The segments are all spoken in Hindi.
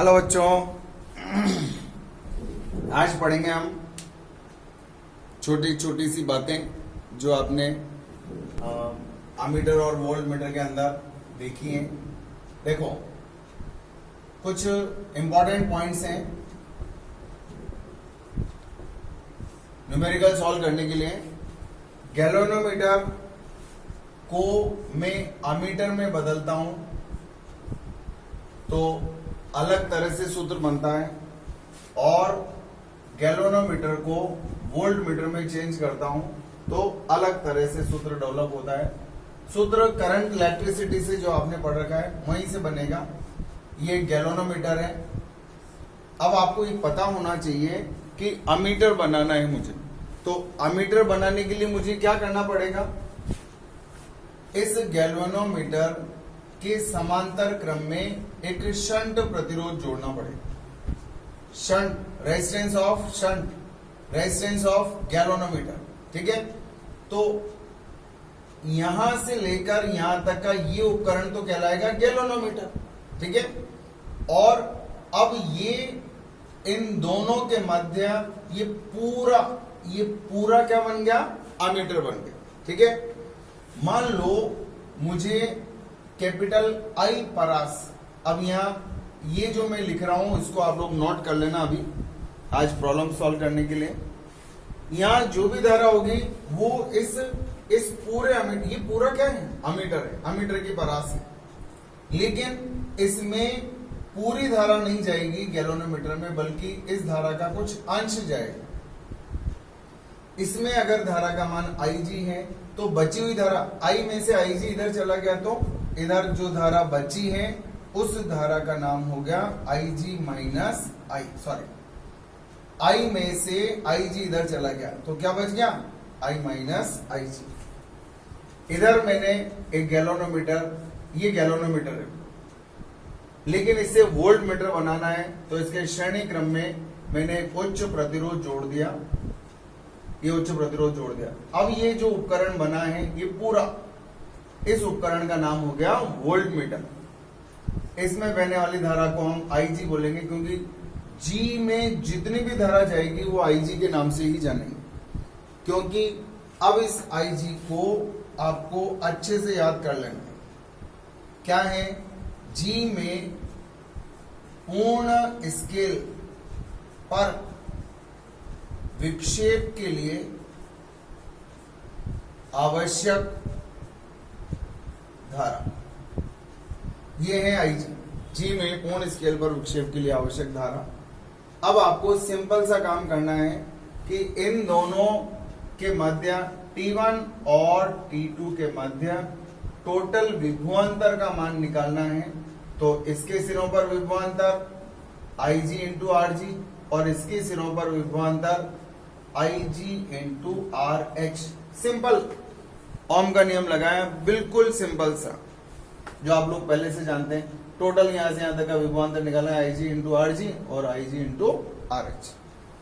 हेलो बच्चों, आज पढ़ेंगे हम छोटी छोटी सी बातें जो आपने अमीटर और वोल्ट मीटर के अंदर देखी हैं। देखो, कुछ इंपॉर्टेंट पॉइंट्स हैं न्यूमेरिकल सॉल्व करने के लिए। गैल्वेनोमीटर को मैं अमीटर में बदलता हूं तो अलग तरह से सूत्र बनता है, और गैल्वेनोमीटर को वोल्ट मीटर में चेंज करता हूं तो अलग तरह से सूत्र डेवलप होता है। सूत्र करंट इलेक्ट्रिसिटी से जो आपने पढ़ रखा है वहीं से बनेगा। ये गैल्वेनोमीटर है। अब आपको ये पता होना चाहिए कि अमीटर बनाना है मुझे, तो अमीटर बनाने के लिए मुझे क्या करना पड़ेगा? इस गैल्वेनोमीटर के समांतर क्रम में एक शंट प्रतिरोध जोड़ना पड़ेगा। शंट रेजिस्टेंस ऑफ गैल्वेनोमीटर, ठीक है। तो यहां से लेकर यहां तक का ये उपकरण तो कहलाएगा गैल्वेनोमीटर, ठीक है। और अब ये इन दोनों के मध्य ये पूरा क्या बन गया? अमीटर बन गया, ठीक है। मान लो मुझे कैपिटल आई परास, अब यहां ये जो मैं लिख रहा हूं इसको आप लोग नोट कर लेना अभी आज प्रॉब्लम सॉल्व करने के लिए। यहां जो भी धारा होगी वो इस पूरे अमीटर, ये पूरा क्या है? अमीटर है, अमीटर की परास है। लेकिन इसमें पूरी धारा नहीं जाएगी गैल्वेनोमीटर में, बल्कि इस धारा का कुछ अंश जाएगा। इसमें अगर धारा का मान Ig है तो बची हुई धारा I में से Ig इधर चला गया तो इधर जो धारा बची है उस धारा का नाम हो गया Ig minus I, sorry I में से Ig इधर चला गया तो क्या बच गया? I minus Ig। इधर मैंने एक गैल्वेनोमीटर, ये गैल्वेनोमीटर है, लेकिन इससे वोल्ट मीटर बनाना है तो इसके श्रेणी क्रम में मैंने एक उच्च प्रतिरोध जोड़ दिया, ये उच्च प्रतिरोध जोड़ दिया। अब ये जो उपकरण बना है ये पूरा, इस उपकरण का नाम हो गया वोल्ट मीटर। इसमें बहने वाली धारा को हम Ig बोलेंगे, क्योंकि G में जितनी भी धारा जाएगी वो Ig के नाम से ही जानेंगे। क्योंकि अब इस Ig को आपको अच्छे से याद कर लेना है। क्या है? G में पूर्ण स्केल पर विक्षेप के लिए आवश्यक धारा, ये है Ig। G में पूर्ण स्केल पर विक्षेप के लिए आवश्यक धारा। अब आपको सिंपल सा काम करना है कि इन दोनों के मध्य T1 और T2 के मध्य टोटल विभवांतर का मान निकालना है। तो इसके सिरों पर विभवांतर Ig इंटू Rg और इसके सिरों पर विभवांतर Ig इंटू RH। सिंपल ओम का नियम लगाया, बिल्कुल सिंपल सा, जो आप लोग पहले से जानते हैं। टोटल यहां से यहां तक का विभवांतर निकालना है Ig इंटू Rg और Ig इंटू RH।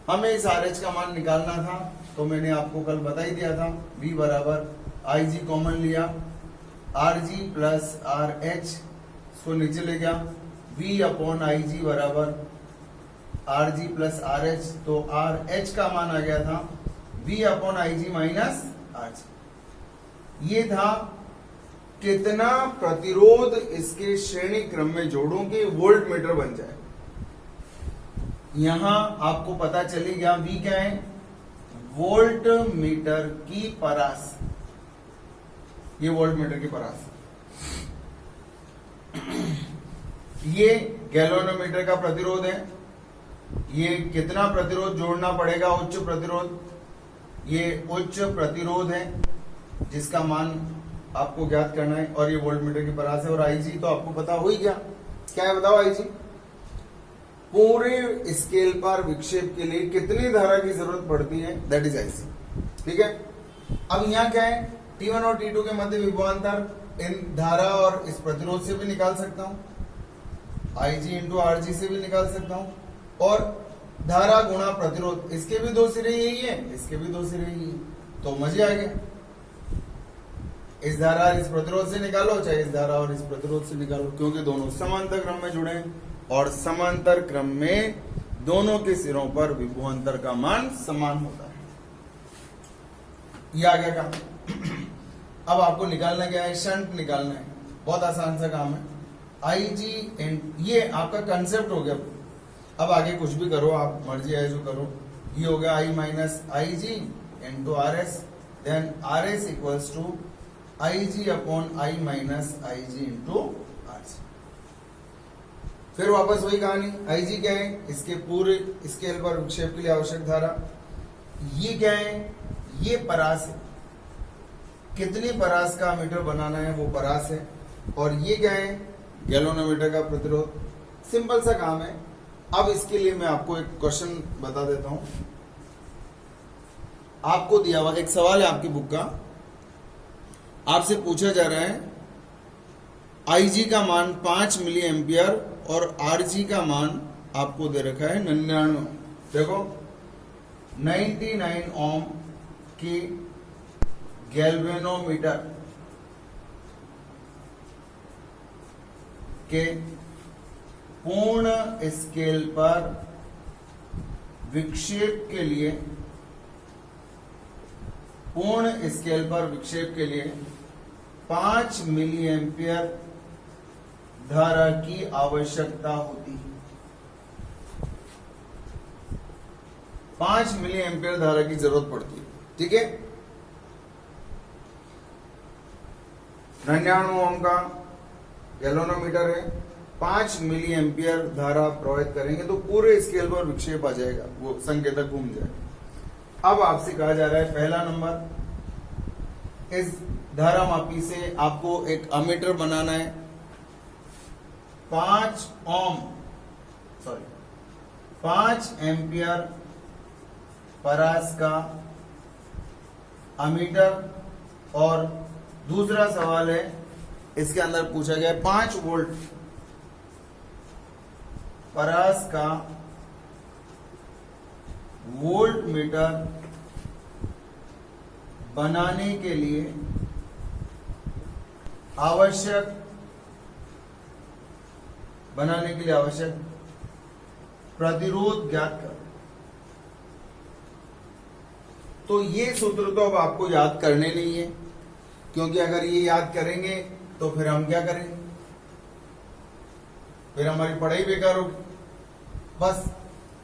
हमें इस RH का मान निकालना था तो मैंने आपको कल बता ही दिया था, V बराबर Ig कॉमन लिया, Rg प्लस RH इसको नीचे ले गया, V अपॉन Ig बराबर Rg प्लस RH, तो RH का मान आ गया था V upon Ig minus Rg। ये था कितना प्रतिरोध इसके श्रेणी क्रम में जोड़ूं कि वोल्ट मीटर बन जाए। यहां आपको पता चली गया V क्या है? वोल्ट मीटर की परास, ये वोल्ट मीटर की परास। ये गैल्वेनोमीटर का प्रतिरोध है। ये कितना प्रतिरोध जोड़ना पड़ेगा? उच्च प्रतिरोध। ये उच्च प्रतिरोध है जिसका मान आपको ज्ञात करना है, और ये वोल्ट मीटर की परास है। और Ig तो आपको पता हो ही गया, क्या है बताओ? Ig पूरे स्केल पर विक्षेप के लिए कितनी धारा की जरूरत पड़ती है, दैट इज Ig, ठीक है। अब यहां क्या है? T1 और T2 के मध्य विभवांतर इन धारा और इस प्रतिरोध से भी निकाल सकता हूं, Ig इंटू Rg से भी निकाल सकता हूं, और धारा गुणा प्रतिरोध, इसके भी दो सिरे यही है, इसके भी दो सिरे यही है, तो मजे आ गए। इस धारा इस प्रतिरोध से निकालो, चाहे इस धारा और इस प्रतिरोध से निकालो, क्योंकि दोनों समांतर क्रम में जुड़े हैं। और समांतर क्रम में दोनों के सिरों पर विभवांतर का मान समान होता है। ये आ गया काम। अब आपको निकालना क्या है, शंट निकालना है। बहुत आसान सा काम है। आई जी एंड, ये आपका कंसेप्ट हो गया। अब आगे कुछ भी करो आप, मर्जी है जो करो। ये हो गया I minus I G into R S, then R S equals to I G upon I minus I G into R C. फिर वापस वही कहानी, आई जी क्या है, इसके पूरे स्केल पर विक्षेप के लिए आवश्यक धारा। ये क्या है, ये परास है। कितनी परास का मीटर बनाना है वो परास है। और ये क्या है, गैलोनोमीटर का प्रतिरोध। सिंपल सा काम है। अब इसके लिए मैं आपको एक क्वेश्चन बता देता हूं। आपको दिया हुआ एक सवाल है आपकी बुक का, आपसे पूछा जा रहा है आई जी का मान 5 मिली एम्पियर और आर जी का मान आपको दे रखा है 99। देखो 99 ओम की गैल्वेनोमीटर के पूर्ण स्केल पर विक्षेप के लिए, पूर्ण स्केल पर विक्षेप के लिए 5 मिली एम्पियर धारा की आवश्यकता होती है। 5 मिली एम्पियर धारा की जरूरत पड़ती है। ठीक है, 99 ओम का गैलोनोमीटर है, 5 मिली एम्पियर धारा प्रवाहित करेंगे तो पूरे स्केल पर विक्षेप आ जाएगा, वो संकेतक घूम जाएगा। अब आपसे कहा जा रहा है पहला नंबर, इस धारा मापी से आपको एक अमीटर बनाना है। 5 एम्पियर परास का अमीटर। और दूसरा सवाल है, इसके अंदर पूछा गया 5 वोल्ट परास का वोल्ट मीटर बनाने के लिए आवश्यक प्रतिरोध ज्ञात कर। तो ये सूत्र तो अब आपको याद करने नहीं है, क्योंकि अगर ये याद करेंगे तो फिर हम क्या करेंगे, फिर हमारी पढ़ाई बेकार होगी। बस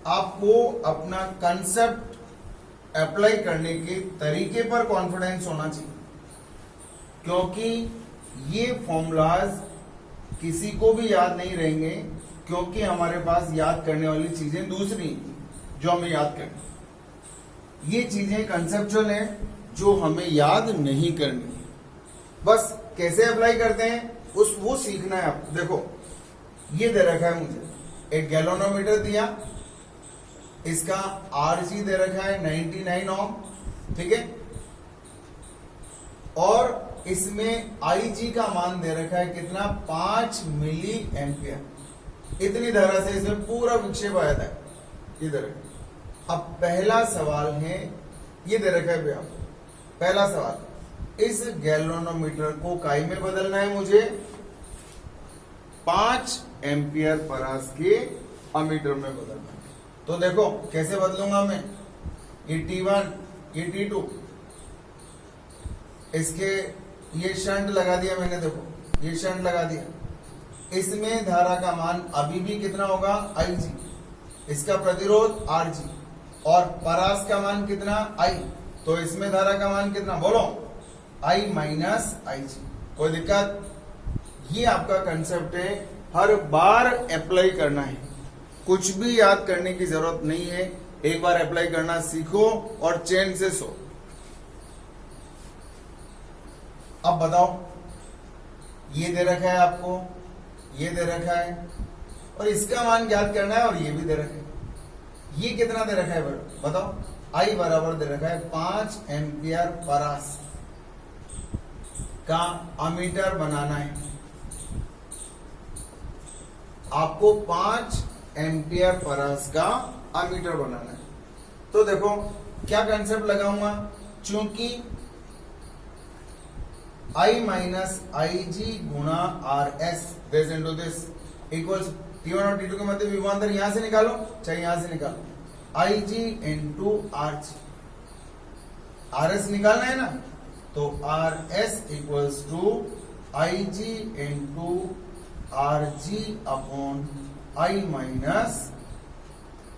आपको अपना कंसेप्ट अप्लाई करने के तरीके पर कॉन्फिडेंस होना चाहिए, क्योंकि ये फॉर्मूलाज किसी को भी याद नहीं रहेंगे, क्योंकि हमारे पास याद करने वाली चीजें दूसरी जो हमें याद करनी। ये चीजें कंसेप्चुअल हैं जो हमें याद नहीं करनी। बस कैसे अप्लाई करते हैं वो सीखना है आपको। देखो ये दे रखा है मुझे, एक गैलोनोमीटर दिया, इसका आरजी दे रखा है 99 ओम, ठीक है, और इसमें आईजी का मान दे रखा है कितना, 5 मिली एम्पियर। इतनी धारा से इसमें पूरा विक्षेप आया था इधर। अब पहला सवाल है, ये दे रखा है भैया, पहला सवाल, इस गैलोनोमीटर को काई में बदलना है मुझे 5 एम्पियर परास के अमीटर में बदलना है। तो देखो कैसे बदलूंगा मैं, ये T1 ये T2, इसके ये शंट लगा दिया मैंने, देखो ये शंट लगा दिया। इसमें धारा का मान अभी भी कितना होगा, IG, इसका प्रतिरोध RG, और परास का मान कितना, I, तो इसमें धारा का मान कितना, बोलो, I माइनस IG। कोई दिक्कत? ये आपका कंसेप्ट है, हर बार अप्लाई करना है, कुछ भी याद करने की जरूरत नहीं है। एक बार अप्लाई करना सीखो और चैन से सो। अब बताओ, ये दे रखा है आपको, ये दे रखा है, और इसका मान ज्ञात करना है, और ये भी दे रखा है। ये कितना दे रखा है बताओ, I बराबर दे रखा है 5 एम्पियर परास का अमीटर बनाना है। आपको 5 एम्पियर परास का अमीटर बनाना है। तो देखो क्या कंसेप्ट लगाऊंगा, चूंकि I माइनस IG गुणा RS this into this equals T1 और T2 के मध्य विभव अंतर यहां से निकालो चाहे यहां से निकालो, IG इंटू RG, RS निकालना है ना, तो RS equals to IG into RG upon I minus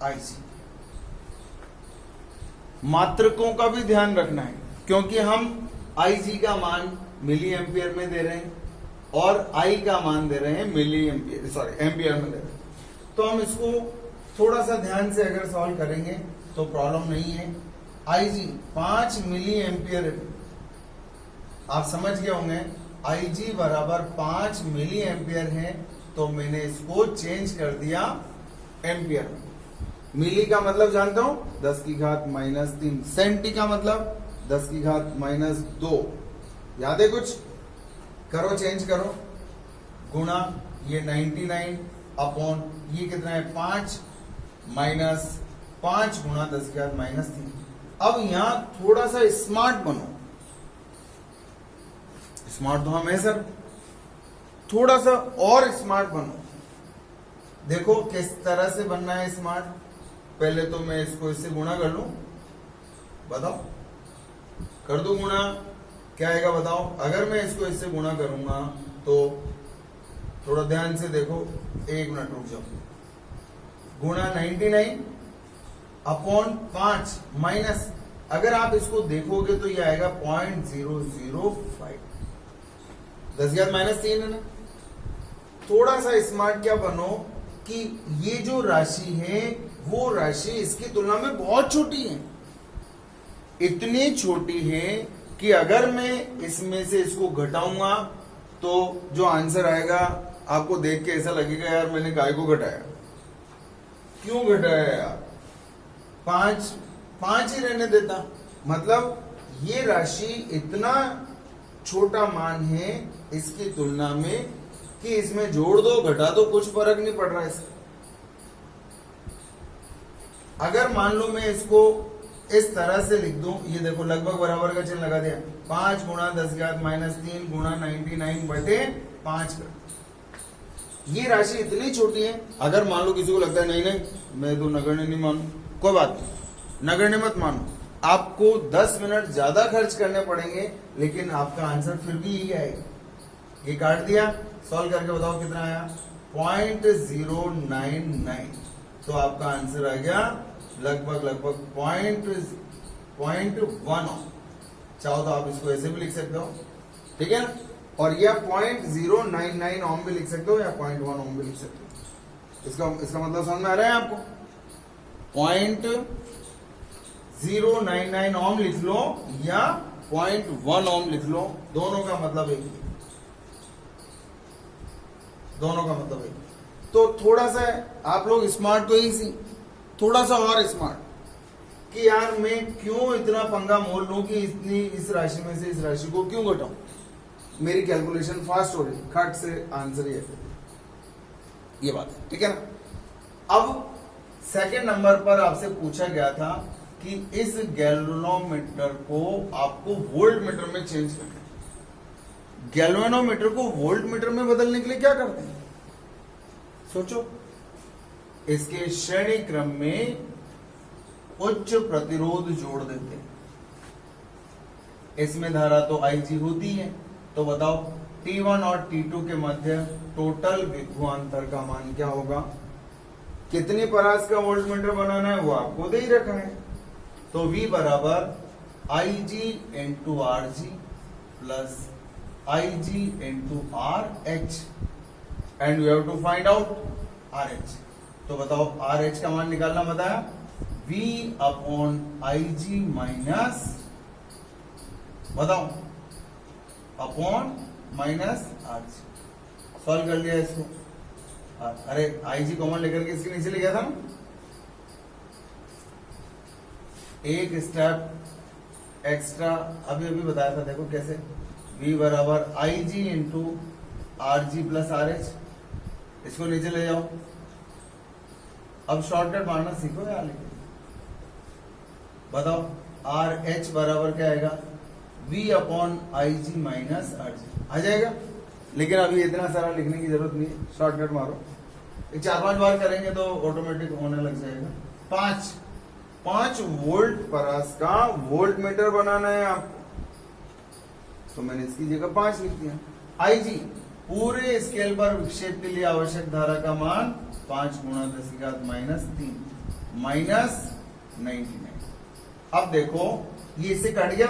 IG। मात्रकों का भी ध्यान रखना है क्योंकि हम IG का मान मिली एम्पियर में दे रहे हैं और I का मान दे रहे हैं मिली एम्पियर, सॉरी एम्पियर में दे रहे हैं। तो हम इसको थोड़ा सा ध्यान से अगर सॉल्व करेंगे तो प्रॉब्लम नहीं है। IG 5 मिली एम्पियर, आप समझ गए होंगे IG बराबर 5 मिली एम्पियर है, तो मैंने इसको चेंज कर दिया एम्पियर में। मिली का मतलब जानता हूं 10 की घात माइनस 3, सेंटी का मतलब 10 की घात माइनस 2, याद है कुछ? करो चेंज करो, गुणा ये 99 अपॉन ये कितना है 5 माइनस 5 गुणा 10 की घात माइनस 3। अब यहां थोड़ा सा स्मार्ट बनो, स्मार्ट तो हम है सर, थोड़ा सा और स्मार्ट बनो। देखो किस तरह से बनना है स्मार्ट। पहले तो मैं इसको इससे गुणा कर लूं, बताओ कर दो गुणा, क्या आएगा बताओ। अगर मैं इसको इससे गुणा करूंगा तो थोड़ा ध्यान से देखो, 1 मिनट रुक जाओ, गुणा 99 अपॉन 5 माइनस, अगर आप इसको देखोगे तो ये आएगा 0.005, 10 की घात माइनस 3 है ना। थोड़ा सा स्मार्ट क्या बनो कि ये जो राशि है वो राशि इसकी तुलना में बहुत छोटी है, इतनी छोटी है कि अगर मैं इसमें से इसको घटाऊंगा तो जो आंसर आएगा आपको देख के ऐसा लगेगा यार मैंने काय को घटाया, क्यों घटाया यार, 5 ही रहने देता। मतलब ये राशि इतना छोटा मान है इसकी तुलना में कि इसमें जोड़ दो घटा दो कुछ फर्क नहीं पड़ रहा है इसका। अगर मान लो मैं इसको इस तरह से लिख दूं, ये देखो लगभग बराबर का चिन्ह लगा दिया, 5 गुणा 10 की घात माइनस 3 गुणा 99 बटे 5 कर। ये राशि इतनी छोटी है, अगर मान लो किसी को लगता है नहीं नहीं मैं तो नगण्य नहीं मानू, कोई बात नहीं, नगण्य मत मानो, आपको 10 मिनट ज्यादा खर्च करने पड़ेंगे लेकिन आपका आंसर फिर भी यही आएगा। ये काट दिया, सॉल्व करके बताओ कितना आया, 0.099, तो आपका आंसर आ गया लगभग 0.1। चाहो तो आप इसको ऐसे भी लिख सकते हो, ठीक है ना, और यह 0.099 ओम भी लिख सकते हो या 0.1 ओम भी लिख सकते हो। इसका मतलब समझ में आ रहा है आपको? 0.099 ओम लिख लो या 0.1 ओम लिख लो, दोनों का मतलब एक ही, दोनों का मतलब एक। तो थोड़ा सा आप लोग स्मार्ट तो ही सी, थोड़ा सा और स्मार्ट कि यार मैं क्यों इतना पंगा मोल लूं कि इतनी इस राशि में से इस राशि को क्यों घटाऊं, मेरी कैलकुलेशन फास्ट हो रही, खट से आंसर ये बात है, ठीक है ना। अब सेकंड नंबर पर आपसे पूछा गया था कि इस गैल्वेनोमीटर को आपको वोल्ट मीटर में चेंज करना है। गैल्वेनोमीटर को वोल्ट मीटर में बदलने के लिए क्या करते हैं, सोचो। इसके श्रेणी क्रम में उच्च प्रतिरोध जोड़ देते हैं, इसमें धारा तो IG होती है, तो बताओ T1 और T2 के मध्य टोटल विभवांतर का मान क्या होगा। कितनी परास का वोल्ट मीटर बनाना है वो आपको दे ही रखा है, तो V बराबर IG into RG plus IG into RH and we have to find out RH। तो बताओ RH का मान निकालना बताया, V अपॉन IG माइनस, बताओ अपॉन माइनस RG। सॉल्व कर लिया इसको, अरे IG कॉमन लेकर के इसके नीचे ले गया था ना, एक स्टेप एक्स्ट्रा अभी बताया था, देखो कैसे। V बराबर IG into RG plus RH, इसको नीचे ले जाओ। अब शॉर्टकट मारना सीखो यार, लेकिन बताओ RH बराबर क्या आएगा, V upon IG minus RG आ जाएगा। लेकिन अभी इतना सारा लिखने की जरूरत नहीं है, शॉर्टकट मारो। 4-5 बार करेंगे तो ऑटोमेटिक होने लग जाएगा। 5 वोल्ट परस का वोल्ट मीटर बनाना है आपको, तो मैंने इसकी जगह 5 लिख दिया। आई जी, पूरे स्केल पर विक्षेप के लिए आवश्यक धारा का मान 5 × 10⁻³ माइनस 99। अब देखो ये इससे कट गया,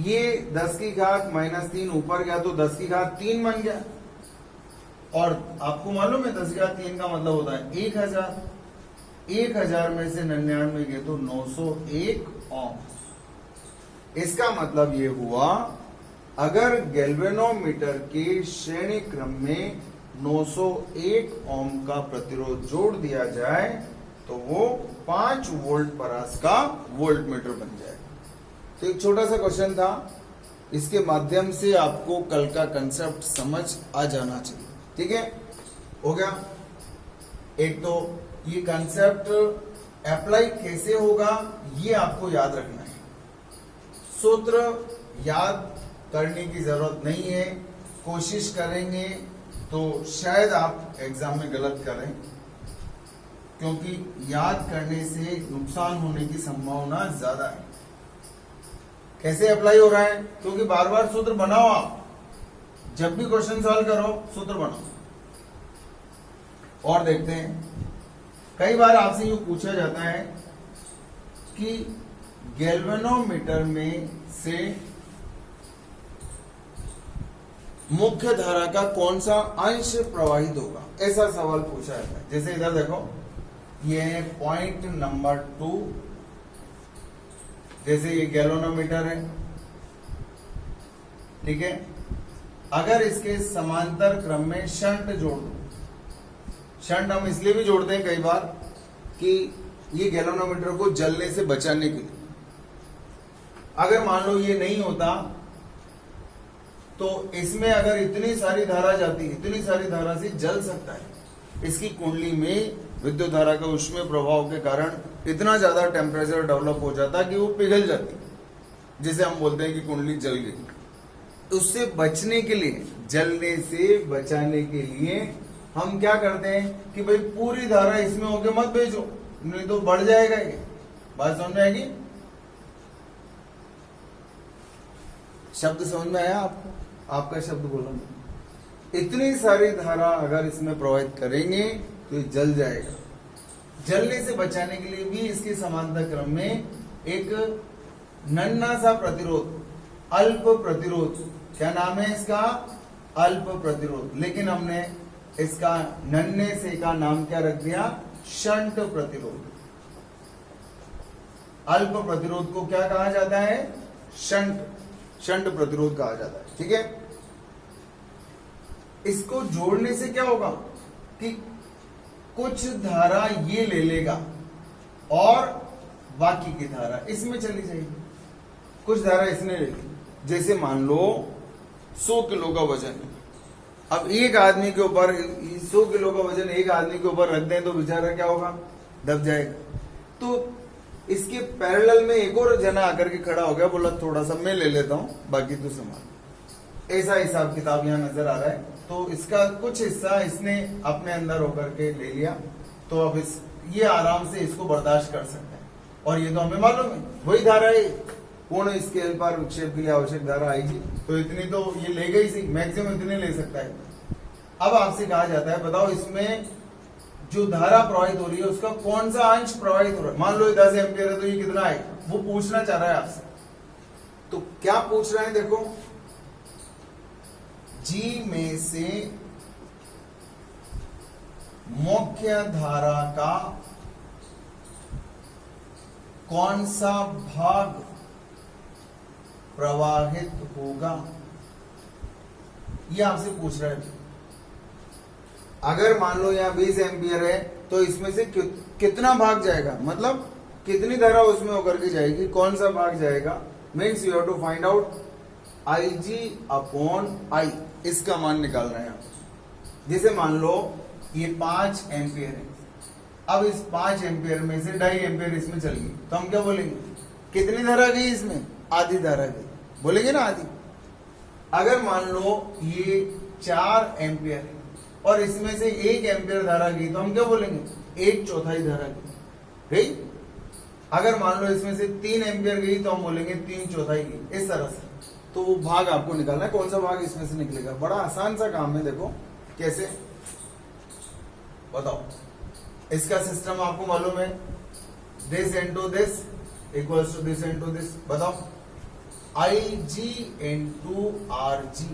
ये 10⁻³ ऊपर गया तो 10⁻³ बन गया, और आपको मालूम है 10⁻³ का मतलब होता है 1000। 1000 में से 99 गए तो 901 ओम। इसका मतलब ये हुआ, अगर गैल्वेनोमीटर के श्रेणी क्रम में 901 ओम का प्रतिरोध जोड़ दिया जाए तो वो 5 वोल्ट परस का वोल्ट मीटर बन जाएगा। तो एक छोटा सा क्वेश्चन था, इसके माध्यम से आपको कल का कंसेप्ट समझ आ जाना चाहिए। ठीक है, हो गया। एक तो ये कंसेप्ट अप्लाई कैसे होगा ये आपको याद रखना है। सूत्र याद करने की जरूरत नहीं है, कोशिश करेंगे तो शायद आप एग्जाम में गलत करें, क्योंकि याद करने से नुकसान होने की संभावना ज्यादा है। कैसे अप्लाई हो रहा है, क्योंकि बार बार सूत्र बनाओ, आप जब भी क्वेश्चन सॉल्व करो सूत्र बनाओ। और देखते हैं, कई बार आपसे यूं पूछा जाता है कि गैल्वेनोमीटर में से मुख्य धारा का कौन सा अंश प्रवाहित होगा, ऐसा सवाल पूछा जाता है। जैसे इधर देखो, ये है पॉइंट नंबर 2, जैसे ये गैल्वेनोमीटर है, ठीक है। अगर इसके समांतर क्रम में शंट जोड़ दो, शंट हम इसलिए भी जोड़ते हैं कई बार कि ये गैल्वेनोमीटर को जलने से बचाने के लिए। अगर मान लो ये नहीं होता तो इसमें अगर इतनी सारी धारा जाती, इतनी सारी धारा से जल सकता है। इसकी कुंडली में विद्युत धारा का ऊष्मीय प्रभाव के कारण इतना ज्यादा टेम्परेचर डेवलप हो जाता कि वो पिघल जाती, जिसे हम बोलते हैं कि कुंडली जल गई। उससे बचने के लिए, जलने से बचाने के लिए हम क्या करते हैं कि भाई पूरी धारा इसमें होके मत भेजो, नहीं तो बढ़ जाएगा ये। बात समझ में आएगी? शब्द समझ में आया आपको? आपका शब्द बोला नहीं। इतनी सारी धारा अगर इसमें प्रवाहित करेंगे तो ये जल जाएगा। जलने से बचाने के लिए भी इसके समांतर क्रम में एक नन्हा सा प्रतिरोध, अल्प प्रतिरोध, क्या नाम है इसका? अल्प प्रतिरोध। लेकिन हमने इसका नन्हे से का नाम क्या रख दिया? शंट प्रतिरोध। अल्प प्रतिरोध को क्या कहा जाता है? शंट प्रतिरोध कहा जाता है। ठीक है, इसको जोड़ने से क्या होगा कि कुछ धारा ये ले लेगा और बाकी की धारा इसमें चली जाएगी। कुछ धारा इसने ले ली, जैसे मान लो 100 किलो का वजन है। अब एक आदमी के ऊपर 100 किलो का वजन एक आदमी के ऊपर रख दें तो बेचारा क्या होगा? दब जाएगा। तो इसके पैरेलल में एक और जना आकर के खड़ा हो गया, बोला थोड़ा सा मैं ले लेता हूं, बाकी तू संभाल। ऐसा हिसाब किताब यहां नजर आ रहा है। तो इसका कुछ हिस्सा इसने अपने अंदर होकर के ले लिया, तो अब ये आराम से इसको बर्दाश्त कर सकते हैं। और ये तो हमें मालूम है, वही धारा है, पूर्ण स्केल पर विक्षेप के लिए आवश्यक धारा आएगी, तो इतनी तो ये ले गई सी, मैक्सिमम इतने ले सकता है। अब आपसे कहा जाता है बताओ इसमें जो धारा प्रवाहित हो रही है उसका कौन सा अंश प्रवाहित हो रहा है। मान लो 10 एम्पियर है तो ये कितना आएगा, वो पूछना चाह रहा है आपसे। तो क्या पूछ रहे हैं देखो, जी में से मुख्य धारा का कौन सा भाग प्रवाहित होगा, ये आपसे पूछ रहा है। अगर मान लो यहाँ 20 एम्पियर है तो इसमें से कितना भाग जाएगा, मतलब कितनी धारा उसमें होकर के जाएगी, कौन सा भाग जाएगा। Means you have to find out Ig/I, इसका मान निकाल रहे हैं आप। जैसे मान लो ये 5 एम्पियर है, अब इस 5 एम्पियर में से 2.5 एम्पियर इसमें चल गई, तो हम क्या बोलेंगे? कितनी धारा गई इसमें? आधी धारा गई, बोलेंगे ना आधी। अगर मान लो ये 4 एम्पियर है, और इसमें से 1 एम्पियर धारा गई तो हम क्या बोलेंगे, 1/4 धारा गई। अगर मान लो इसमें से 3 एम्पियर गई तो हम बोलेंगे 3/4 गई। इस तरह से तो वो भाग आपको निकालना है, कौन सा भाग इसमें से निकलेगा। बड़ा आसान सा काम है, देखो कैसे बताओ। इसका सिस्टम आपको मालूम है, this into this equals to this into this. बताओ IG इंटू RG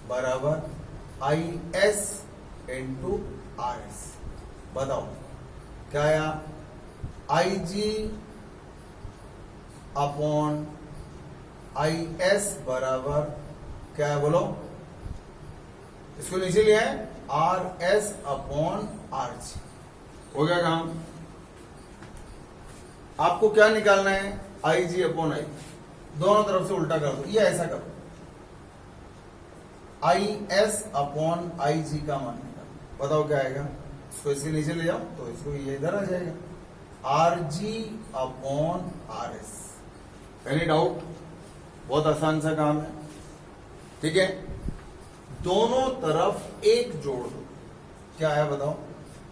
बराबर IS इंटू RS। बताओ क्या आया, IG अपॉन IS बराबर क्या है बोलो, इसको नीचे लिया है RS अपॉन RG। हो गया काम। आपको क्या निकालना है, IG अपॉन I, दोनों तरफ से उल्टा कर दो या ऐसा करो, IS अपॉन IG का मान निकालो। बताओ क्या आएगा, इसको इसके नीचे ले जाओ तो इसको ये इधर आ जाएगा, RG upon RS। Any doubt, बहुत आसान सा काम है, ठीक है। दोनों तरफ 1 जोड़ दो, क्या है बताओ,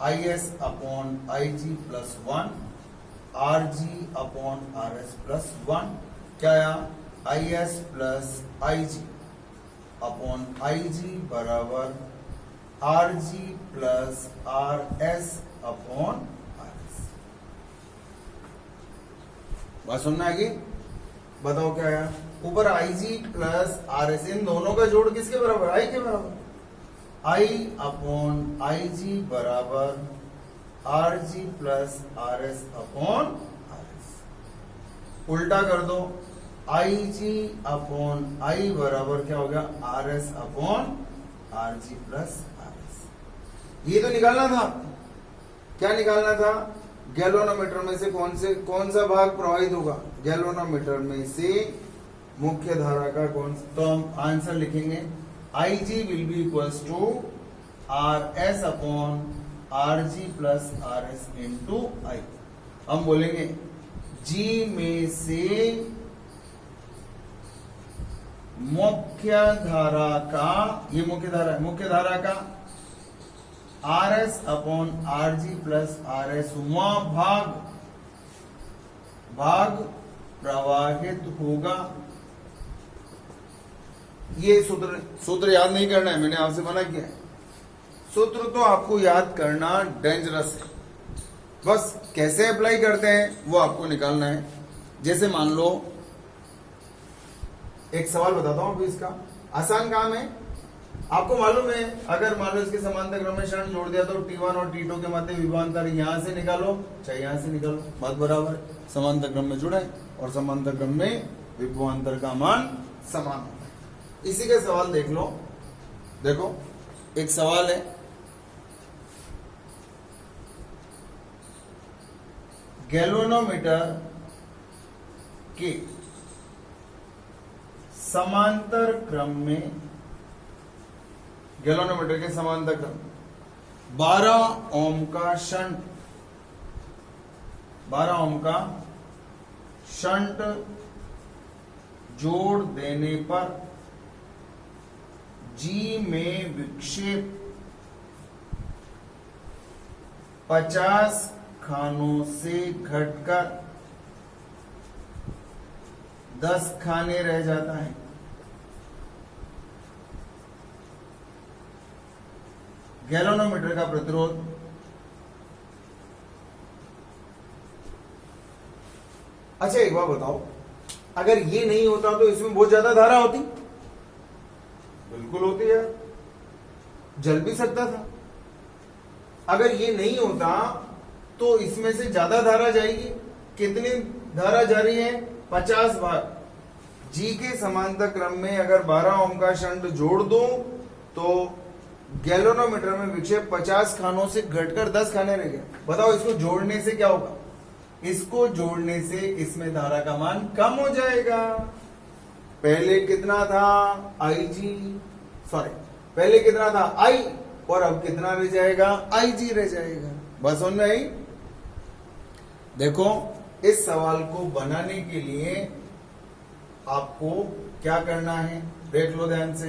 IS upon IG plus 1, RG upon RS plus 1। क्या आया, IS plus IG upon IG बराबर RG plus RS upon RS। बात सुनना आगे, बताओ क्या आया, ऊपर IG प्लस RS, इन दोनों का जोड़ किसके बराबर, I के बराबर, I अपॉन IG बराबर RG plus RS upon RS। उल्टा कर दो, IG अपॉन I बराबर क्या हो गया, RS upon RG plus RS। ये तो निकालना था, क्या निकालना था, गैल्वेनोमीटर में से कौन सा भाग प्रवाहित होगा, गैल्वेनोमीटर में से मुख्य धारा का कौन, तो हम आंसर लिखेंगे IG will be equals to RS upon RG plus RS into I। हम बोलेंगे G में से मुख्य धारा का, ये मुख्य धारा है, मुख्य धारा का RS upon RG plus RS वहां भाग प्रवाहित होगा। ये सूत्र याद नहीं करना है, मैंने आपसे मना किया है। सूत्र तो आपको याद करना डेंजरस है, बस कैसे अप्लाई करते हैं वो आपको निकालना है। जैसे मान लो एक सवाल बताता हूं, अभी इसका आसान काम है। आपको मालूम है, अगर मान लो इसके समांतर क्रम में क्षण जोड़ दिया तो T1 और T2 के मध्य विभवांतर यहां से निकालो चाहे यहां से निकालो, बात बराबर है। समांतर क्रम में जुड़ा है और समांतर क्रम में विभवांतर का मान समान होता है। इसी का सवाल देख लो, देखो एक सवाल है, गैल्वेनोमीटर के समांतर क्रम में, गैल्वेनोमीटर के समांतर क्रम 12 ओम का शंट, 12 ओम का शंट जोड़ देने पर G में विक्षेप 50 खानों से घटकर 10 खाने रह जाता है। गैल्वेनोमीटर का प्रतिरोध अच्छा एक बात बताओ, अगर ये नहीं होता तो इसमें बहुत ज्यादा धारा होती, बिल्कुल होती है, जल भी सकता था। अगर ये नहीं होता तो इसमें से ज्यादा धारा जाएगी, कितनी धारा जा रही है, 50 भाग। जी के समांतर क्रम में अगर 12 ओम का शंट जोड़ दो तो गैल्वेनोमीटर में विक्षेप 50 खानों से घटकर 10 खाने रह गए। बताओ इसको जोड़ने से क्या होगा, इसको जोड़ने से इसमें धारा का मान कम हो जाएगा। पहले कितना था पहले कितना था I, और अब कितना रह जाएगा, IG रह जाएगा। बस समझ में आई। देखो इस सवाल को बनाने के लिए आपको क्या करना है, देख लो ध्यान से।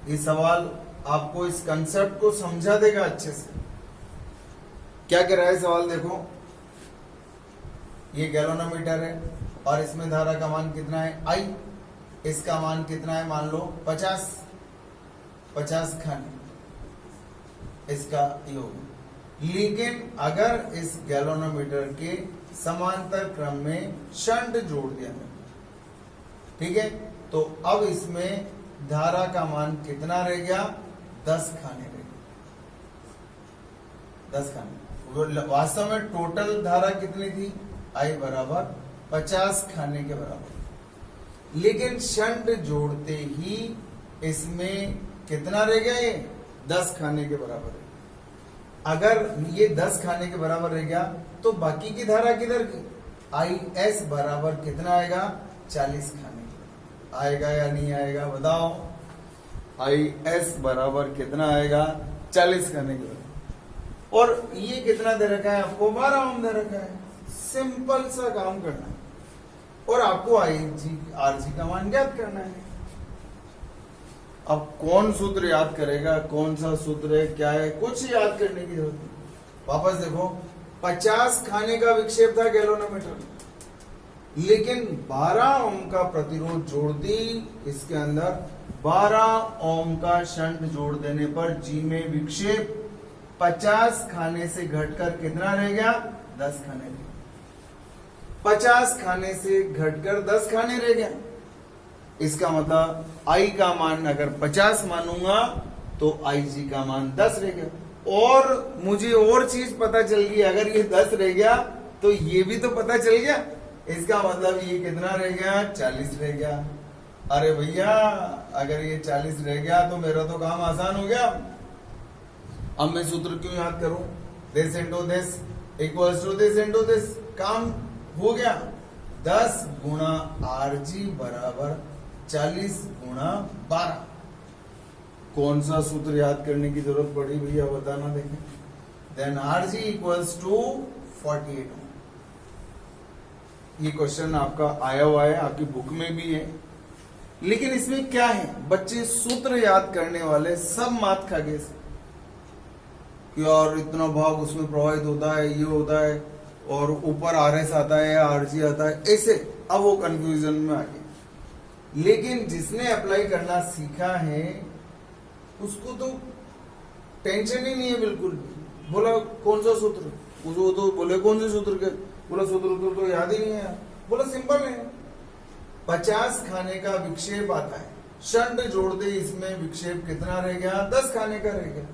ये सवाल आपको इस कंसेप्ट को समझा देगा अच्छे से। क्या कह रहा है सवाल देखो, ये गैलोनोमीटर है और इसमें धारा का मान कितना है I, इसका मान कितना है मान लो 50 खाने इसका योग। लेकिन अगर इस गैलोनोमीटर के समांतर क्रम में शंट जोड़ दिया मैंने, ठीक है, तो अब इसमें धारा का मान कितना रह गया 10 खाने रह गए, 10 खाने। वास्तव में टोटल धारा कितनी थी I बराबर 50 खाने के बराबर, लेकिन शंट जोड़ते ही इसमें कितना रह गया, ये 10 खाने के बराबर है। अगर ये 10 खाने के बराबर रह गया तो बाकी की धारा किधर की, IS बराबर कितना आएगा 40 खाने के, आएगा या नहीं आएगा बताओ। IS बराबर कितना आएगा 40 खाने के बराबर। और ये कितना दे रखा है आपको 12 ओम दे रखा है। सिंपल सा काम करना है और आपको RG का मान ज्ञात करना है। अब कौन सूत्र याद करेगा, कौन सा सूत्र है, क्या है, कुछ याद करने की जरूरत नहीं। वापस देखो, 50 खाने का विक्षेप था गैलोनोमीटर, लेकिन 12 ओम का प्रतिरोध जोड़ दी इसके अंदर, 12 ओम का शंट जोड़ देने पर जी में विक्षेप 50 खाने से घटकर कितना रह गया 10 खाने रह गया। 50 खाने से घटकर 10 खाने रह गया। इसका मतलब I का मान अगर 50 मानूंगा तो IG का मान 10 रह गया। और मुझे और चीज पता चल गई, अगर ये 10 रह गया तो ये भी तो पता चल गया। इसका मतलब ये कितना रह गया 40 रह गया। अरे भैया अगर ये 40 रह गया तो मेरा तो काम आसान हो गया। अब मैं सूत्र क्यों याद करूं, this into this equals to this into this, काम हो गया। 10 गुणा RG बराबर 40 गुणा 12। कौन सा सूत्र याद करने की जरूरत पड़ी भैया बताना देखें। देन RG इक्वल्स टू 48 ओम। ये क्वेश्चन आपका आया हुआ है, आपकी बुक में भी है। लेकिन इसमें क्या है, बच्चे सूत्र याद करने वाले सब मात खा गए कि और इतना भाग उसमें प्रवाहित होता है, ये होता है, और ऊपर RS आता है या RG आता है, ऐसे अब वो कंफ्यूजन में आ गए। लेकिन जिसने अप्लाई करना सीखा है उसको तो टेंशन ही नहीं है बिल्कुल। बोला कौन सा सूत्र, वो तो बोले कौन से सूत्र के, बोला सूत्र तो याद ही नहीं है। बोला सिंपल है, 50 खाने का विक्षेप आता है, शंट जोड़ दे इसमें विक्षेप कितना रह गया 10 खाने का रह गया,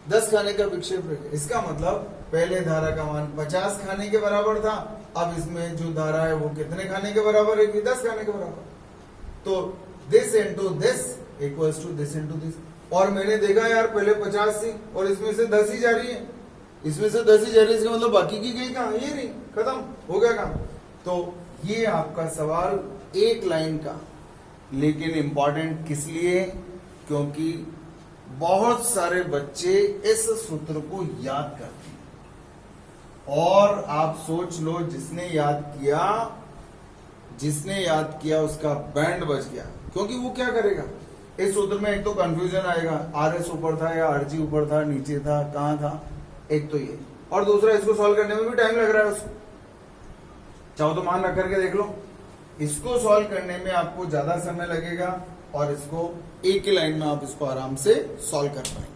10 खाने का विक्षेप रह गया। इसका मतलब पहले धारा का मान 50 खाने के बराबर था, अब इसमें जो धारा है वो कितने खाने के बराबर है 10 खाने के बराबर। तो this into this equals to this into this. और मैंने देखा यार पहले 50 थी और इसमें से 10 ही जा रही है, इसमें से 10 ही जा रही है, इसका मतलब बाकी की गई कहां, ये नहीं, खत्म हो गया काम। तो ये आपका सवाल एक लाइन का, लेकिन इंपॉर्टेंट किस लिए, क्योंकि बहुत सारे बच्चे इस सूत्र को याद करते हैं। और आप सोच लो जिसने याद किया उसका बैंड बज गया। क्योंकि वो क्या करेगा, इस सूत्र में एक तो कंफ्यूजन आएगा, RS ऊपर था या RG ऊपर था, नीचे था, कहां था, एक तो ये, और दूसरा इसको सॉल्व करने में भी टाइम लग रहा है उसको। चाहो तो मान रख करके देख लो, इसको सॉल्व करने में आपको ज्यादा समय लगेगा और इसको एक ही लाइन में आप इसको आराम से सॉल्व कर पाएंगे।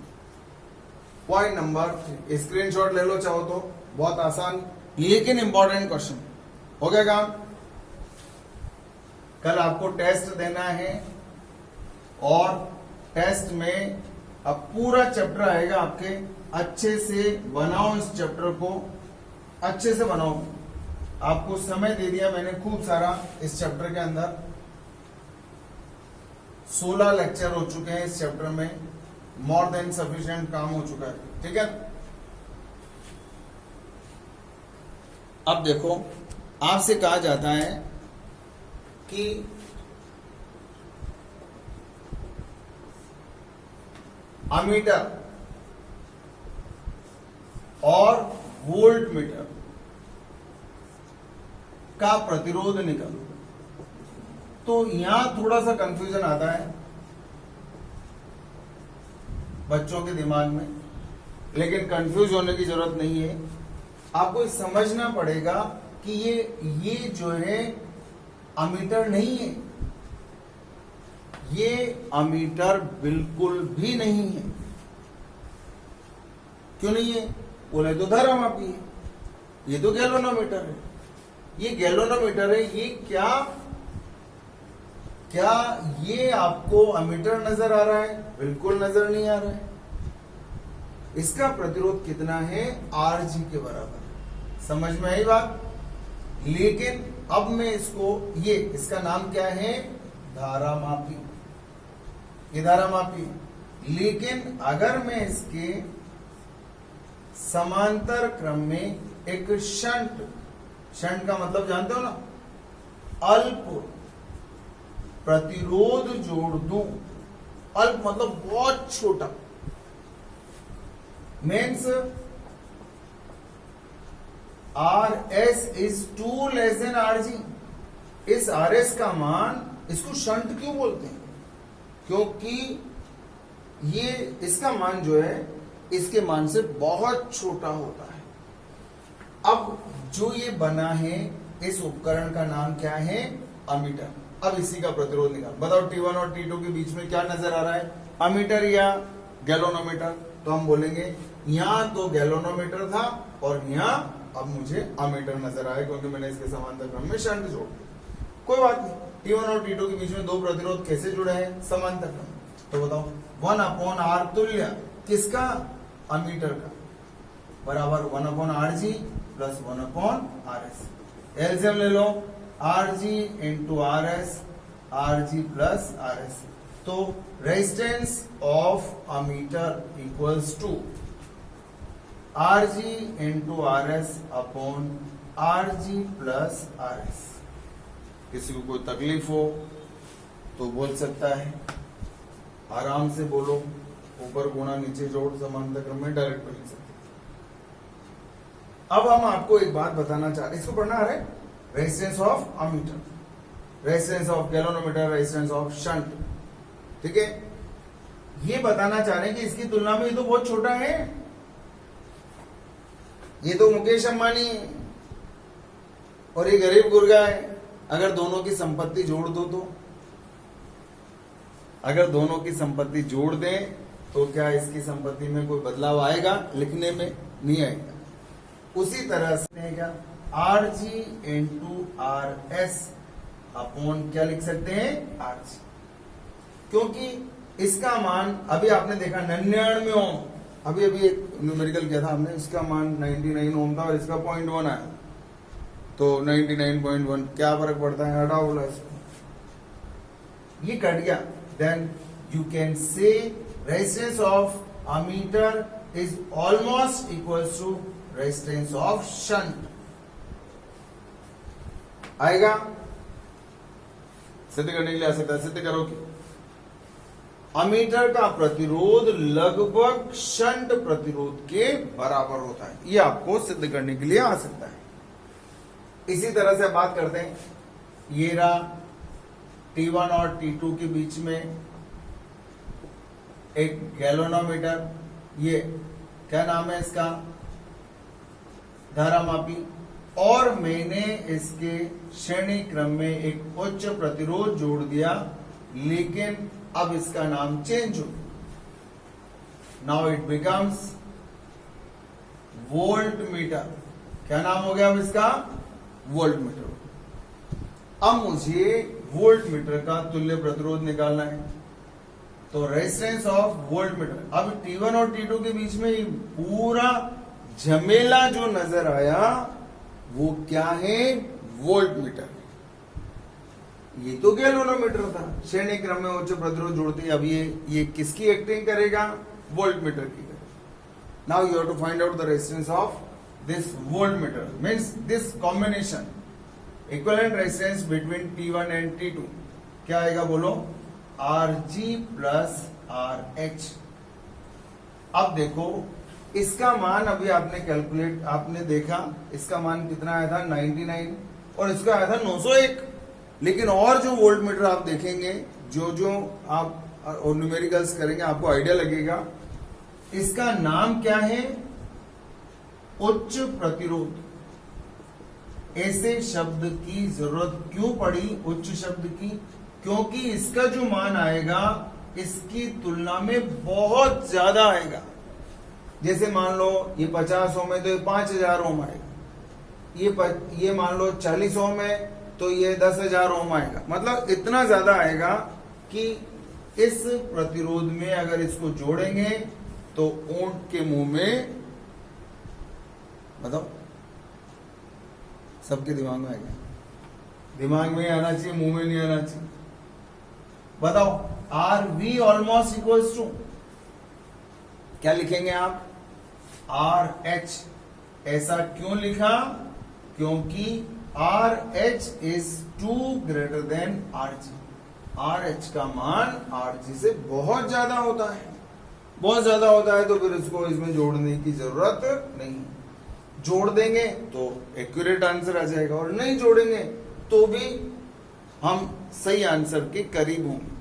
पॉइंट नंबर 3, स्क्रीनशॉट ले लो चाहो तो, बहुत आसान लेकिन इंपॉर्टेंट क्वेश्चन। हो गया काम। कल आपको टेस्ट देना है और टेस्ट में अब पूरा चैप्टर आएगा आपके, अच्छे से बनाओ, इस चैप्टर को अच्छे से बनाओ। आपको समय दे दिया मैंने खूब सारा इस चैप्टर के अंदर, 16 लेक्चर हो चुके हैं इस चैप्टर में, मोर देन सफिशिएंट काम हो चुका है, ठीक है। अब देखो, आपसे कहा जाता है कि अमीटर और वोल्ट मीटर का प्रतिरोध निकालो। तो यहां थोड़ा सा कंफ्यूजन आता है बच्चों के दिमाग में, लेकिन कंफ्यूज होने की जरूरत नहीं है। आपको समझना पड़ेगा कि ये जो है अमीटर नहीं है, ये अमीटर बिल्कुल भी नहीं है। क्यों नहीं है? बोले तो धारा मापी है, ये तो गैल्वेनोमीटर है। ये गैल्वेनोमीटर है, ये क्या ये आपको अमीटर नजर आ रहा है? बिल्कुल नजर नहीं आ रहा है। इसका प्रतिरोध कितना है? Rg के बराबर। समझ में आई बात? लेकिन अब मैं इसका नाम क्या है? धारा मापी। ये धारा मापी। लेकिन अगर मैं इसके समांतर क्रम में एक शंट का मतलब जानते हो ना, अल्प प्रतिरोध जोड़ दूं। अल्प मतलब बहुत छोटा, means RS is too less than RG। इस RS का मान, इसको शंट क्यों बोलते हैं? क्योंकि ये इसका मान जो है इसके मान से बहुत छोटा होता है। अब जो ये बना है, इस उपकरण का नाम क्या है? अमीटर। अब इसी का प्रतिरोध निकाल। बताओ T1 और T2 के बीच में क्या नजर आ रहा है? अमीटर या गैल्वेनोमीटर? तो हम बोलेंगे यहां तो गैल्वेनोमीटर था और यहां अब मुझे अमीटर नजर आया, क्योंकि मैंने इसके समांतर क्रम में शंट जोड़ दिया। कोई बात नहीं, T1 और T2 के बीच में दो प्रतिरोध कैसे जुड़े हैं? समांतर क्रम। तो बताओ 1/R तुल्य किसका? अमीटर का, बराबर 1/Rg प्लस 1/Rs। एलसीएम ले लो, Rg into Rs, Rg plus Rs। तो resistance of ammeter equals to Rg into Rs upon Rg plus Rs। किसी को कोई तकलीफ हो तो बोल सकता है, आराम से बोलो, ऊपर गुणा नीचे जोड़ समांतर क्रम में डायरेक्ट लिख सकते। अब हम आपको एक बात बताना चाह रहे हैं, इसको पढ़ना आ रहा है, resistance of ammeter, resistance of galvanometer, resistance of shunt. ठीक है, ये बताना चाह रहे हैं कि इसकी तुलना में ये तो बहुत छोटा है। ये तो मुकेश अंबानी है और ये गरीब गुरगा है। अगर दोनों की संपत्ति जोड़ दो तो, अगर दोनों की संपत्ति जोड़ दें तो क्या इसकी संपत्ति में कोई बदलाव आएगा? लिखने में नहीं आएगा। उसी तरह से क्या Rg इंटू Rs अपॉन क्या लिख सकते हैं? Rg, क्योंकि इसका मान अभी आपने देखा 99 ओम, अभी एक न्यूमेरिकल किया था हमने, इसका मान 99 ओम था और इसका 0.1 आया, तो 99.1 क्या फर्क पड़ता है? हटाओ बोला इसको, ये कट गया। Then you can say resistance of ammeter is almost equals to resistance of shunt. आएगा? सिद्ध करने के लिए आ सकता है, सिद्ध करो कि अमीटर का प्रतिरोध लगभग शंट प्रतिरोध के बराबर होता है। ये आपको सिद्ध करने के लिए आ सकता है। इसी तरह से बात करते हैं, ये रहा T1 और T2 के बीच में एक गैल्वेनोमीटर, ये क्या नाम है इसका? धारामापी। और मैंने इसके श्रेणी क्रम में एक उच्च प्रतिरोध जोड़ दिया, लेकिन अब इसका नाम चेंज हो, now it becomes volt meter. क्या नाम हो गया अब इसका? Volt meter. अब मुझे वोल्ट मीटर का तुल्य प्रतिरोध निकालना है, तो रेजिस्टेंस ऑफ वोल्ट मीटर। अब T1 और T2 के बीच में पूरा झमेला जो नजर आया वो क्या है? Volt meter. ये तो गैल्वेनोमीटर था, श्रेणी क्रम में उच्च प्रतिरोध जोड़ते हैं। अब ये किसकी एक्टिंग करेगा? वोल्ट मीटर की करेगा। Now you have to find out the resistance of this voltmeter, means this combination, equivalent resistance between T1 and T2 क्या आएगा? बोलो, Rg प्लस RH। अब देखो इसका मान अभी आपने देखा, इसका मान कितना आया था? 99, और इसका आया था 901। लेकिन और जो वोल्ट मीटर आप देखेंगे, जो आप और न्यूमेरिकल्स करेंगे, आपको आइडिया लगेगा इसका नाम क्या है? उच्च प्रतिरोध। ऐसे शब्द की जरूरत क्यों पड़ी उच्च शब्द की? क्योंकि इसका जो मान आएगा इसकी तुलना में बहुत ज्यादा आएगा। जैसे मान लो ये 50 ओम है तो ये 5000 ओम आएगा, ये मान लो 40 ओम है तो ये 10,000 ओम आएगा। मतलब इतना ज्यादा आएगा कि इस प्रतिरोध में अगर इसको जोड़ेंगे तो ऊंट के मुंह में, बताओ सबके दिमाग में आएगा, दिमाग में आना चाहिए, मुंह में नहीं आना चाहिए। बताओ R V almost equals to क्या लिखेंगे आप? R H. ऐसा क्यों लिखा? क्योंकि R H is 2 greater than R G. R H का मान आर जी से बहुत ज्यादा होता है, बहुत ज्यादा होता है, तो फिर इसको इसमें जोड़ने की जरूरत नहीं। जोड़ देंगे तो एक्यूरेट आंसर आ जाएगा, और नहीं जोड़ेंगे तो भी हम सही आंसर के करीब होंगे।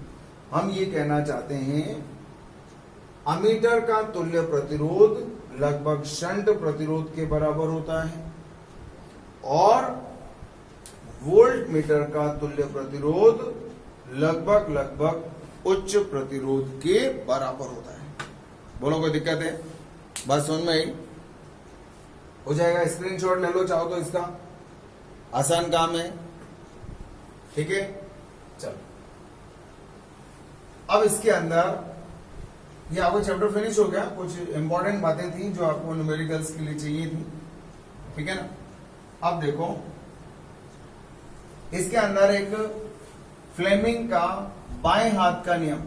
हम ये कहना चाहते हैं अमीटर का तुल्य प्रतिरोध लगभग शंट प्रतिरोध के बराबर होता है, और वोल्ट मीटर का तुल्य प्रतिरोध लगभग उच्च प्रतिरोध के बराबर होता है। बोलो कोई दिक्कत है? बस समझ में आई? हो जाएगा। स्क्रीनशॉट ले लो चाहो तो इसका, आसान काम है। ठीक है, चलो अब इसके अंदर ये आपको चैप्टर फिनिश हो गया। कुछ इंपॉर्टेंट बातें थी जो आपको न्यूमेरिकल्स के लिए चाहिए थी, ठीक है ना। अब देखो इसके अंदर एक फ्लेमिंग का बाएं हाथ का नियम,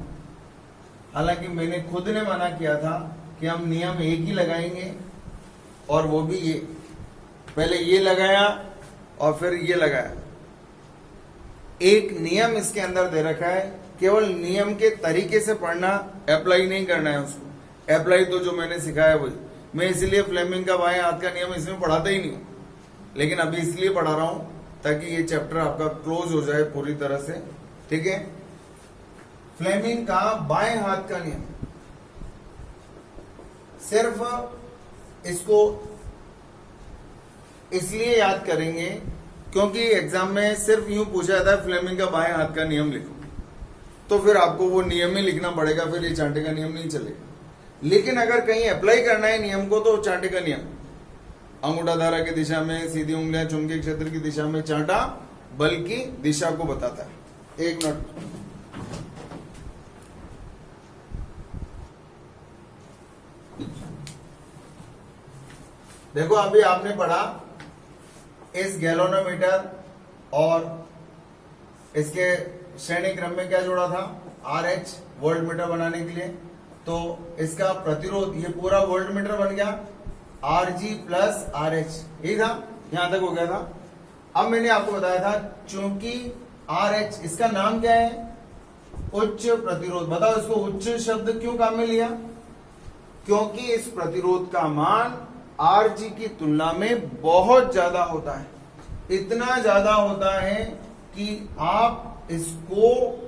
हालांकि मैंने खुद ने मना किया था कि हम नियम एक ही लगाएंगे, और वो भी ये, पहले ये लगाया और फिर ये लगाया। एक नियम इसके अंदर दे रखा है, केवल नियम के तरीके से पढ़ना, अप्लाई नहीं करना है उसको। अप्लाई तो जो मैंने सिखाया वही, मैं इसलिए फ्लेमिंग का बाएं हाथ का नियम इसमें पढ़ाता ही नहीं हूं, लेकिन अभी इसलिए पढ़ा रहा हूं ताकि ये चैप्टर आपका क्लोज हो जाए पूरी तरह से। ठीक है, फ्लेमिंग का बाएं हाथ का नियम, सिर्फ इसको इसलिए याद करेंगे क्योंकि एग्जाम में सिर्फ यूं पूछा जाता है फ्लेमिंग का बाएं हाथ का नियम लिखो, तो फिर आपको वो नियम ही लिखना पड़ेगा, फिर ये चांटे का नियम नहीं चलेगा। लेकिन अगर कहीं अप्लाई करना है नियम को तो चांटे का नियम, अंगूठा धारा की दिशा में सीधी उंगलियां चुंबकीय क्षेत्र की दिशा में, चांटा बल की दिशा को बताता है। एक मिनट, देखो अभी आपने पढ़ा इस गैलोनोमीटर और इसके श्रेणी क्रम में क्या जोड़ा था? आर एच, वोल्ट मीटर बनाने के लिए। तो इसका प्रतिरोध ये पूरा वोल्ट मीटर बन गया, R G plus R H, यही था, यहां तक हो गया था। अब मैंने आपको बताया था चूंकि आर एच, इसका नाम क्या है? उच्च प्रतिरोध। बताओ इसको उच्च शब्द क्यों काम में लिया? क्योंकि इस प्रतिरोध का मान आर जी की तुलना में बहुत ज्यादा होता है। इतना ज्यादा होता है कि आप इसको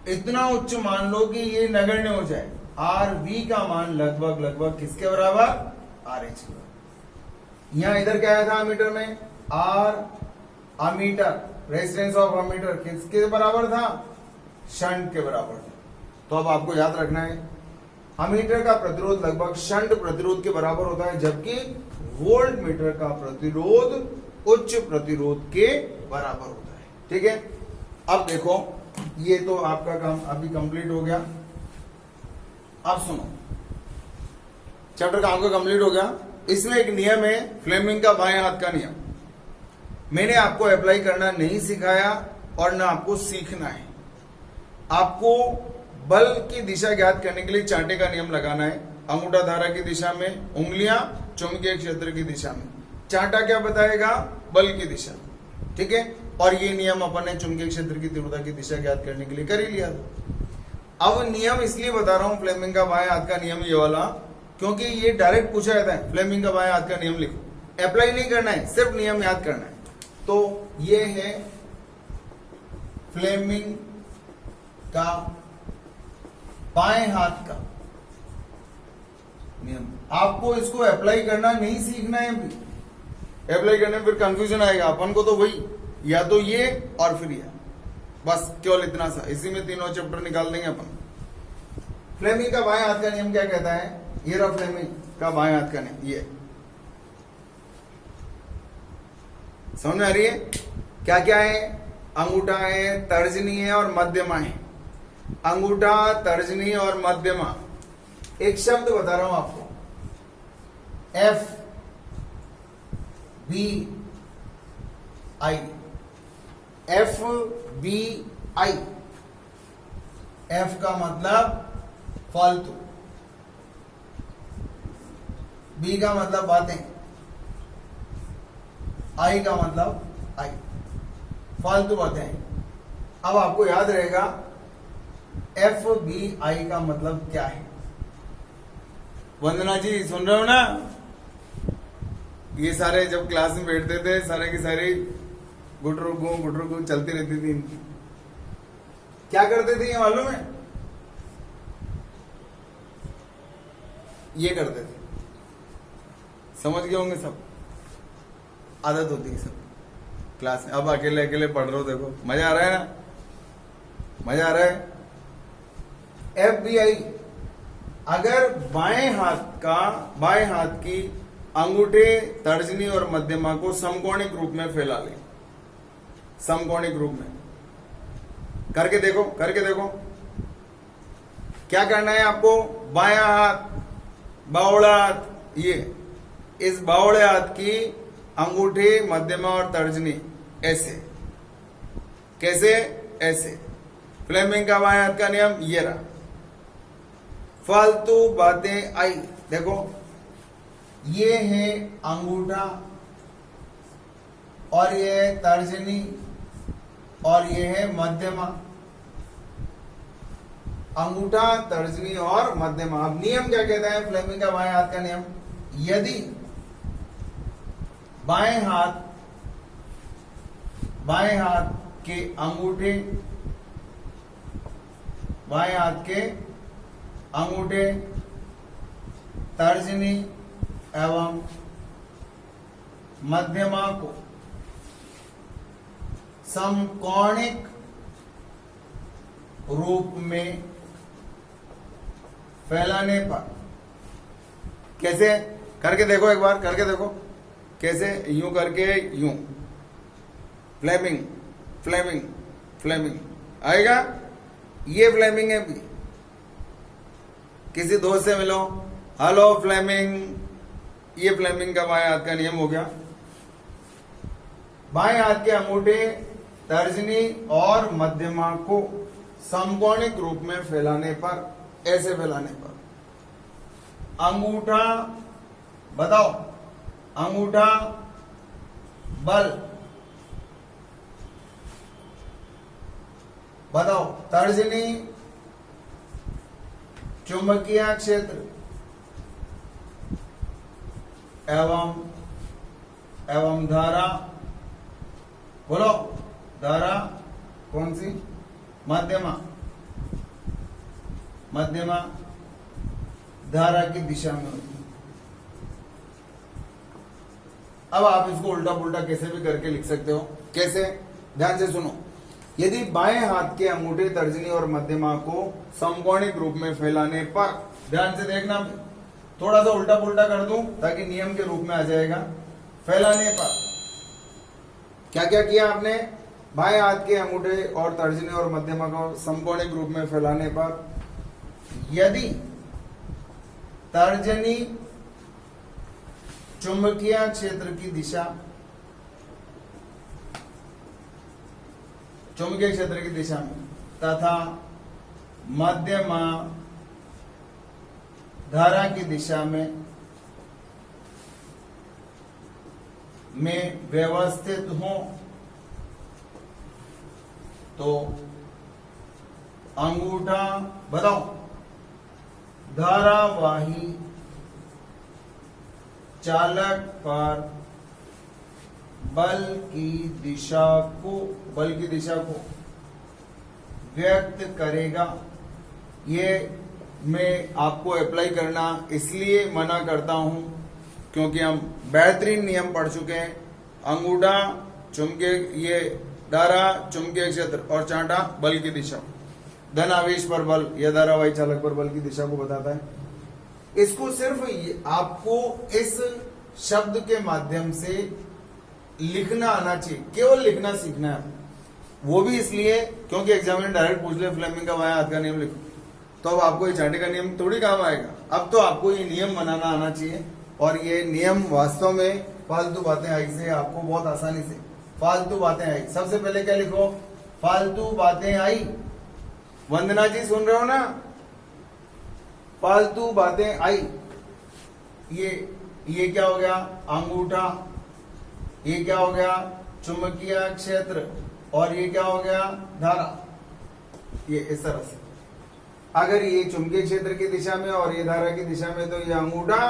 इतना उच्च मान लो कि ये नगण्य हो जाए। आर वी का मान लगभग किसके बराबर? आर एच के बराबर। यहां इधर क्या आया था अमीटर में? R ammeter, resistance of ammeter किसके बराबर था? शंट के बराबर था। तो अब आपको याद रखना है अमीटर का प्रतिरोध लगभग शंट प्रतिरोध के बराबर होता है, जबकि वोल्ट मीटर का प्रतिरोध उच्च प्रतिरोध के बराबर होता है। ठीक है, अब देखो ये तो आपका काम अभी कंप्लीट हो गया। अब सुनो, चैप्टर का आपका कंप्लीट हो गया। इसमें एक नियम है फ्लेमिंग का बाएं हाथ का नियम। मैंने आपको अप्लाई करना नहीं सिखाया और ना आपको सीखना है। आपको बल की दिशा ज्ञात करने के लिए चांटे का नियम लगाना है। अंगूठा धारा की दिशा में, उंगलियां चुंबकीय क्षेत्र की दिशा में, चांटा क्या बताएगा? बल की दिशा। ठीक है, और ये नियम अपन ने चुंबकीय क्षेत्र की तीव्रता की दिशा ज्ञात करने के लिए कर ही लिया था। अब नियम इसलिए बता रहा हूं फ्लेमिंग का बाएं हाथ का नियम ये वाला, क्योंकि ये डायरेक्ट पूछा जाता है फ्लेमिंग का बाएं हाथ का नियम लिखो, अप्लाई नहीं करना है, सिर्फ नियम याद करना है। तो ये है फ्लेमिंग का बाएं हाथ का नियम। आपको इसको अप्लाई करना नहीं सीखना है अभी, अप्लाई करने में फिर कंफ्यूजन आएगा। अपन को तो वही या तो ये और फिर ये, बस केवल इतना सा, इसी में तीनों चैप्टर निकाल देंगे अपन। फ्लेमिंग का बाएं हाथ का नियम क्या कहता है? ये रहा फ्लेमिंग का बाएं हाथ का नियम। ये समझ में आ रही है? क्या क्या है? अंगूठा है, तर्जनी है और मध्यमा है। अंगूठा, तर्जनी और मध्यमा। एक शब्द बता रहा हूं आपको, F B I. F B I. F का मतलब फालतू, बी का मतलब बातें, आई का मतलब आई, फालतू बातें। अब आपको याद रहेगा एफ बी आई का मतलब क्या है। वंदना जी सुन रहे हो ना? ये सारे जब क्लास में बैठते थे, सारे की सारी गुटरू गु चलती रहती थी इनकी। क्या करते थे ये मालूम है? ये करते थे, समझ गए होंगे सब। आदत होती है सब क्लास में। अब अकेले अकेले पढ़ रहे हो, देखो मजा आ रहा है ना? मजा आ रहा है? एफ बी आई, अगर बाएं हाथ की अंगूठे, तर्जनी और मध्यमा को समकोणिक रूप में फैला ले, समकोणिक रूप में करके देखो, करके देखो। क्या करना है आपको? बायां हाथ, बावड़ा हाथ, ये इस बावड़े हाथ की अंगूठे, मध्यमा और तर्जनी ऐसे। कैसे? ऐसे। फ्लेमिंग का बाएं हाथ का नियम ये रहा। फालतू बातें आई, देखो ये है अंगूठा और ये है तर्जनी और ये है मध्यमा। अंगूठा, तर्जनी और मध्यमा। अब नियम क्या कहता है फ्लेमिंग का बाएं हाथ का नियम? यदि बाएं हाथ के अंगूठे, बाएं हाथ के अंगूठे, तर्जनी एवं मध्यमा को समकोणिक रूप में फैलाने पर, कैसे? करके देखो एक बार, करके देखो कैसे। यूं करके, यूं, फ्लेमिंग फ्लेमिंग फ्लेमिंग आएगा। ये फ्लेमिंग है भी। किसी दोस्त से मिलो, हेलो फ्लेमिंग, ये फ्लेमिंग का बाएं हाथ का नियम हो गया। बाएं हाथ के अंगूठे, तर्जनी और मध्यमा को समकोणिक रूप में फैलाने पर, ऐसे फैलाने पर, अंगूठा, बताओ, अंगूठा बल, बताओ, तर्जनी चुंबकीय क्षेत्र एवं धारा, बोलो धारा कौन सी? मध्यमा, मध्यमा धारा की दिशा में होती है। अब आप इसको उल्टा पुल्टा कैसे भी करके लिख सकते हो। कैसे? ध्यान से सुनो। यदि बाएं हाथ के अंगूठे, तर्जनी और मध्यमा को समकोणिक रूप में फैलाने पर, ध्यान से देखना, थोड़ा सा उल्टा पुल्टा कर दूं ताकि नियम के रूप में आ जाएगा। फैलाने पर क्या क्या किया आपने? बाएं हाथ के अंगूठे और तर्जनी और मध्यमा को समकोणिक रूप में फैलाने पर यदि तर्जनी चुंबकीय क्षेत्र की दिशा, चुंबकीय क्षेत्र की दिशा में तथा मध्यमा धारा की दिशा में व्यवस्थित हो तो अंगूठा, बताओ, धारावाही चालक पर बल की दिशा को व्यक्त करेगा। ये में आपको अप्लाई करना इसलिए मना करता हूं क्योंकि हम बेहतरीन नियम पढ़ चुके हैं। अंगूठा चुंबकीय, ये धारा चुंबकीय क्षेत्र और चांटा बल की दिशा। धन आवेश पर बल या धारावाही चालक पर बल की दिशा को बताता है। इसको सिर्फ आपको इस शब्द के माध्यम से लिखना आना चाहिए, केवल लिखना सीखना है। वो भी इसलिए क्योंकि एग्जामिनर डायरेक्ट पूछ ले फ्लेमिंग का बायां हाथ का नियम लिखो, तो अब आपको ये चांटे का नियम थोड़ी काम आएगा। अब तो आपको ये नियम बनाना आना चाहिए, और ये नियम वास्तव में फालतू बातें आई से आपको बहुत आसानी से, फालतू बातें आई। सबसे पहले क्या लिखो, फालतू बातें आई। वंदना जी सुन रहे हो ना, फालतू बातें आई। ये क्या हो गया, अंगूठा। ये क्या हो गया, चुंबकीय क्षेत्र। और ये क्या हो गया, धारा। ये इस तरह से, अगर ये चुंबकीय क्षेत्र की दिशा में और ये धारा की दिशा में, तो ये अंगूठा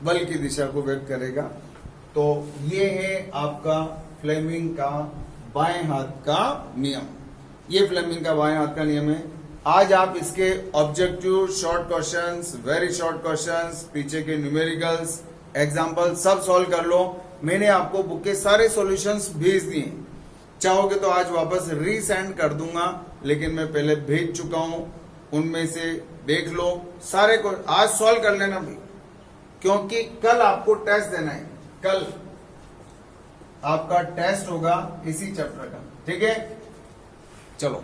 बल की दिशा को व्यक्त करेगा। तो ये है आपका फ्लेमिंग का बाएं हाथ का नियम। ये फ्लेमिंग का बाएं हाथ का नियम है। आज आप इसके objective, short questions, very short questions, पीछे के न्यूमेरिकल्स, एग्जांपल सब सॉल्व कर लो। मैंने आपको बुक के सारे सॉल्यूशंस भेज दिए, चाहोगे तो आज वापस रीसेंड कर दूंगा, लेकिन मैं पहले भेज चुका हूं। उनमें से देख लो सारे को, आज सॉल्व कर लेना भाई, क्योंकि कल आपको टेस्ट देना है। कल आपका टेस्ट होगा इसी चैप्टर का, ठीक है। चलो।